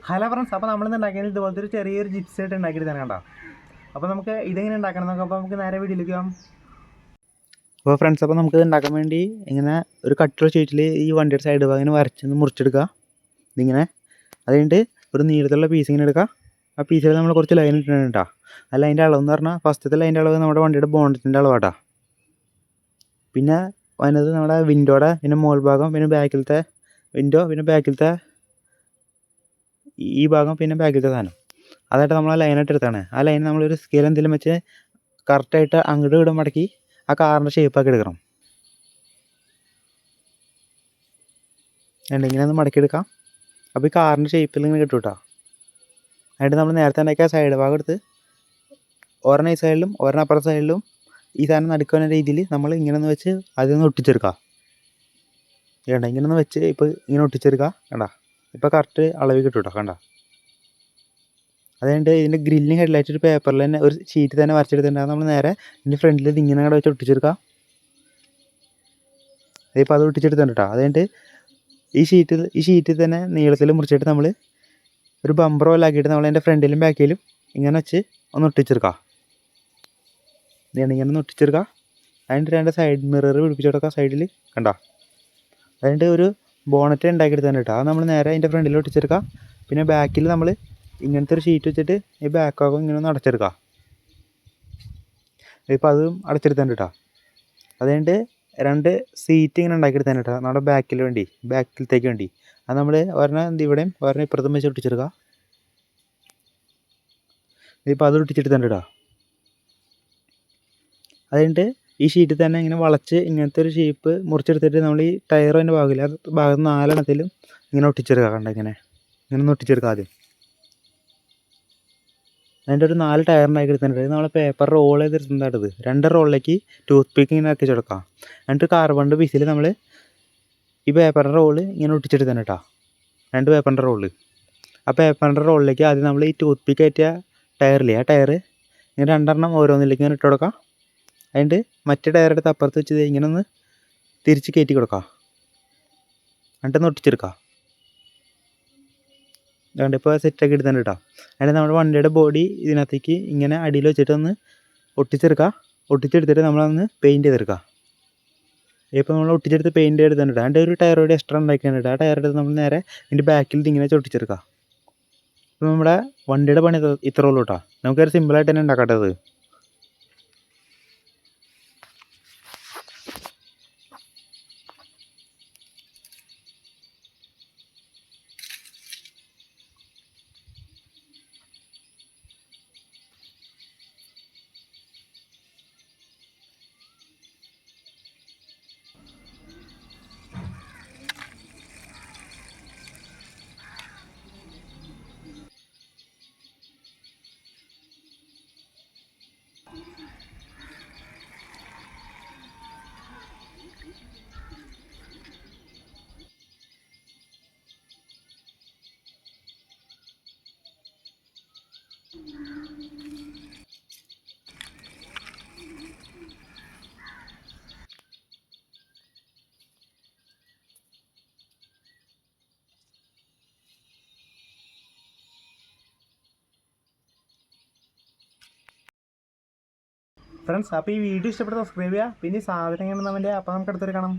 Hello friends, അപ്പോൾ നമ്മളിന്ന് ഉണ്ടാക്കിയത് ഇതുപോലത്തെ ഒരു ചെറിയൊരു ജിപ്സ് ആയിട്ട് ഉണ്ടാക്കിയിട്ട് തന്നെ കണ്ടോ. അപ്പോൾ നമുക്ക് ഇതെങ്ങനെ ഉണ്ടാക്കണം എന്നൊക്കെ അപ്പോൾ നമുക്ക് നേരെ വീഡിയോയിലേക്ക് പോകാം. അപ്പോൾ ഫ്രണ്ട്സ്, അപ്പോൾ നമുക്കിത് ഉണ്ടാക്കാൻ വേണ്ടി ഇങ്ങനെ ഒരു കട്ടർ ഷീറ്റിൽ ഈ വണ്ടിയുടെ സൈഡ് ഭാഗം ഇങ്ങനെ വരച്ചൊന്ന് മുറിച്ചെടുക്കുക. ഇതിങ്ങനെ അത് കഴിഞ്ഞിട്ട് ഒരു നീളത്തിലുള്ള പീസ് ഇങ്ങനെ എടുക്കുക. ആ പീസിൽ നമ്മൾ കുറച്ച് ലൈൻ ഇട്ടിട്ടുണ്ട് കേട്ടോ. അല്ല, അതിൻ്റെ അളവെന്ന് പറഞ്ഞാൽ ഫസ്റ്റത്തെ ലൈൻ്റെ അളവ് നമ്മുടെ വണ്ടിയുടെ ബോണ്ടറ്റിൻ്റെ അളവാട്ടോ. പിന്നെ അതിനകത്ത് നമ്മുടെ വിൻഡോയുടെ പിന്നെ മോൾ ഭാഗം, പിന്നെ ബാക്കിലത്തെ വിൻഡോ, പിന്നെ ബാക്കിലത്തെ ഈ ഭാഗം, പിന്നെ ബാക്കിലത്തെ സാധനം അതായിട്ട് നമ്മൾ ആ ലൈനായിട്ട് എടുത്താണ്. ആ ലൈൻ നമ്മളൊരു സ്കെയിൽ എന്തെങ്കിലും വെച്ച് കറക്റ്റായിട്ട് അങ്ങോട്ട് ഇടും മടക്കി ആ കാറിൻ്റെ ഷേപ്പാക്കി എടുക്കണം. ഇങ്ങനെ ഒന്ന് മടക്കി എടുക്കാം. അപ്പോൾ ഈ കാറിൻ്റെ ഷേപ്പിൽ ഇങ്ങനെ കിട്ടും കേട്ടോ. എന്നിട്ട് നമ്മൾ നേരത്തെ ഉണ്ടാക്കിയ സൈഡ് ഭാഗം എടുത്ത് ഒരെണ്ണം ഈ സൈഡിലും ഒരെണ്ണം അപ്പുറത്തെ സൈഡിലും ഈ സാധനം നടുക്കുന്ന രീതിയിൽ നമ്മൾ ഇങ്ങനെ ഒന്ന് വെച്ച് അതൊന്ന് ഒട്ടിച്ചെടുക്കാം. വേണ്ട, ഇങ്ങനെ ഒന്ന് വെച്ച് ഇപ്പോൾ ഇങ്ങനെ ഒട്ടിച്ചെടുക്കുക. കണ്ട, ഇപ്പോൾ കറക്റ്റ് അളവിൽ കിട്ടും കേട്ടോ. കണ്ട, അതുകൊണ്ട് ഇതിൻ്റെ ഗ്രില്ലിങ് ഹെഡ്ലൈറ്റ് ഒരു പേപ്പറിൽ തന്നെ ഒരു ഷീറ്റ് തന്നെ വരച്ചെടുത്തിട്ടുണ്ടാകും. നമ്മൾ നേരെ ഇതിൻ്റെ ഫ്രണ്ടിൽ ഇത് ഇങ്ങനെ കൂടെ വെച്ച് ഒട്ടിച്ചെടുക്കാം. ഇതിപ്പോൾ അത് ഒട്ടിച്ചെടുത്തിട്ടുണ്ട് കേട്ടോ. അതുകൊണ്ട് ഈ ഷീറ്റിൽ തന്നെ നീളത്തിൽ മുറിച്ചിട്ട് നമ്മൾ ഒരു ബമ്പർ പോലെ ആക്കിയിട്ട് നമ്മൾ അതിൻ്റെ ഫ്രണ്ടിലും ബാക്കിലും ഇങ്ങനെ വെച്ച് ഒന്ന് ഒട്ടിച്ചെടുക്കാം. ഇങ്ങനെ ഒന്ന് ഒട്ടിച്ചെടുക്കുക. അതിൻ്റെ രണ്ട് സൈഡ് മിറർ പിടിപ്പിച്ചെടുക്കുക സൈഡിൽ. കണ്ടോ, അതിൻ്റെ ഒരു ബോണറ്റ് ഉണ്ടാക്കിയെടുത്തന്നെ കേട്ടോ. അത് നമ്മൾ നേരെ അതിൻ്റെ ഫ്രണ്ടിൽ ഒട്ടിച്ചെടുക്കുക. പിന്നെ ബാക്കിൽ നമ്മൾ ഇങ്ങനത്തെ ഒരു ഷീറ്റ് വെച്ചിട്ട് ഈ ബാക്കാകും ഇങ്ങനെ ഒന്ന് അടച്ചെടുക്കുക. ഇപ്പോൾ അതും അടച്ചെടുത്തന്നെ കേട്ടോ. അതുകൊണ്ട് രണ്ട് സീറ്റ് ഇങ്ങനെ ഉണ്ടാക്കിയെടുത്തന്നെ കേട്ടോ നമ്മുടെ ബാക്കിലത്തേക്ക് വേണ്ടി. അത് നമ്മൾ ഒരെണ്ണം ഇവിടെയും ഒരെണ്ണം ഇപ്പുറത്തും വെച്ച് ഒട്ടിച്ചെടുക്കുക. ഇതിപ്പോൾ അത് ഒട്ടിച്ചെടുത്തന്നെ കേട്ടോ. അതുകൊണ്ട് ഈ ഷീറ്റിൽ തന്നെ ഇങ്ങനെ വളച്ച് ഇങ്ങനത്തെ ഒരു ഷേപ്പ് മുറിച്ചെടുത്തിട്ട് നമ്മൾ ഈ ടയറിൻ്റെ ഭാഗമില്ല, അത് ഭാഗത്ത് 4 എണ്ണത്തിലും ഇങ്ങനെ ഒട്ടിച്ചെടുക്കുക. കണ്ട, ഇങ്ങനെ ഒന്ന് ഒട്ടിച്ചെടുക്കുക ആദ്യം. അതിൻ്റെ ഒരു 4 ടയറിനാക്കി എടുത്തിട്ടുണ്ട്. നമ്മൾ പേപ്പർ റോൾ ചെയ്തെടുത്തിട്ടുണ്ടായത് 2 റോളിലേക്ക് ടൂത്ത് പിക്ക് ഇങ്ങനെ ആക്കി കൊടുക്കാം. എന്നിട്ട് കാർബണിൻ്റെ പീസിൽ നമ്മൾ ഈ പേപ്പറിൻ്റെ റോള് ഇങ്ങനെ ഒട്ടിച്ചെടുത്തന്നെ കേട്ടോ. 2 പേപ്പറിൻ്റെ റോള്. ആ പേപ്പറിൻ്റെ റോളിലേക്ക് ആദ്യം നമ്മൾ ഈ ടൂത്ത് പിക്ക് കയറ്റിയ ടയറില്ലേ, ആ ടയർ ഇങ്ങനെ 2 എണ്ണം ഓരോന്നിലേക്ക് ഇങ്ങനെ ഇട്ട് കൊടുക്കാം. അതിൻ്റെ മറ്റേ ടയറെടുത്ത് അപ്പുറത്ത് വെച്ച് ഇങ്ങനെ ഒന്ന് തിരിച്ച് കയറ്റി കൊടുക്കാം. എന്നിട്ടൊന്ന് ഒട്ടിച്ചെടുക്കാം. അതുകൊണ്ട് ഇപ്പോൾ സെറ്റാക്കി എടുത്തന്നെ കേട്ടോ. അതിന് നമ്മുടെ വണ്ടിയുടെ ബോഡി ഇതിനകത്തേക്ക് ഇങ്ങനെ അടിയിൽ വെച്ചിട്ടൊന്ന് ഒട്ടിച്ചെടുക്കുക. ഒട്ടിച്ചെടുത്തിട്ട് നമ്മളൊന്ന് പെയിൻറ്റ് ചെയ്തെടുക്കുക. ഇപ്പോൾ നമ്മൾ ഒട്ടിച്ചെടുത്ത് പെയിൻറ്റ് ചെയ്തെടുത്തിട്ടുണ്ട്. അതിൻ്റെ ഒരു ടയർ കൂടി എക്സ്ട്രാ ഉണ്ടാക്കിയിട്ടുണ്ട്. ആ ടയർ എടുത്ത് നമ്മൾ നേരെ ഇതിൻ്റെ ബാക്കിൽ ഇങ്ങനെ ഒട്ടിച്ചെടുക്കുക. അപ്പോൾ നമ്മുടെ വണ്ടിയുടെ പണി ഇത്ര ഉള്ളൂ കേട്ടോ. നമുക്കൊരു സിമ്പിളായിട്ട് തന്നെ ഉണ്ടാക്കാട്ടത്. ഫ്രണ്ട്സ്, അപ്പോൾ ഈ വീഡിയോ ഇഷ്ടപ്പെട്ട സബ്സ്ക്രൈബ് ചെയ്യുക. പിന്നെ സാധനം എങ്ങനെയാണെന്ന് അപ്പോൾ നമുക്ക് അടുത്തൊരു കാണാം.